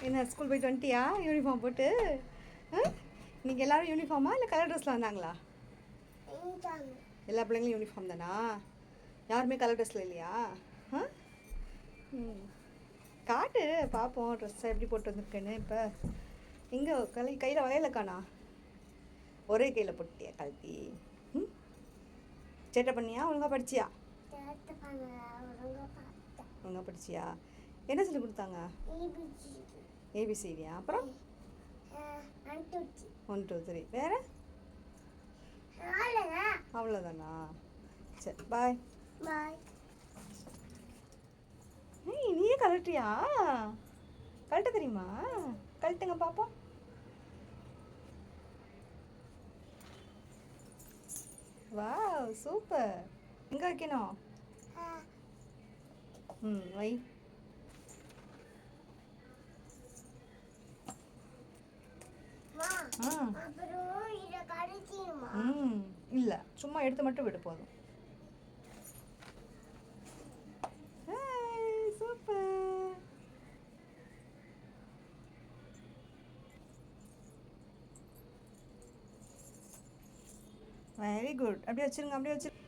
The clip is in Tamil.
என்ன ஸ்கூல் போயிட்டு வந்துட்டியா யூனிஃபார்ம் போட்டு? இன்னைக்கு எல்லாரும் யூனிஃபார்மா இல்லை கலர் ட்ரெஸ்ஸில் வந்தாங்களா? எல்லா பிள்ளைங்களும் யூனிஃபார்ம் தானா? யாருமே கலர் ட்ரெஸ்ஸில் இல்லையா? ஆ ம் காட்டு பார்ப்போம் ட்ரெஸ்ஸை எப்படி போட்டு வந்திருக்கேன்னு. இப்போ எங்கே கையில் வளையல காணா? ஒரே கையில் போட்டியா கழட்டி? ம் சேட்டை பண்ணியா? ஒழுங்காக படிச்சியா? ஒழுங்காக படிச்சியா? என்ன சொல்லி கொடுத்தாங்க? ஏபிசிடியா? அப்புறம் 1 2 3 வேறு? அவ்வளோதானா? சரி பாய். நீயே கழட்டியா? கழட்ட தெரியுமா? கழட்டுங்க பார்ப்போம். Wow super. எங்கே வைக்கணும்? வை. இல்லை சும்மா எடுத்து மட்டும் விடு போதும். சூப்பர். Very good. அப்படியே வச்சிருங்க, அப்படியே வச்சிருங்க.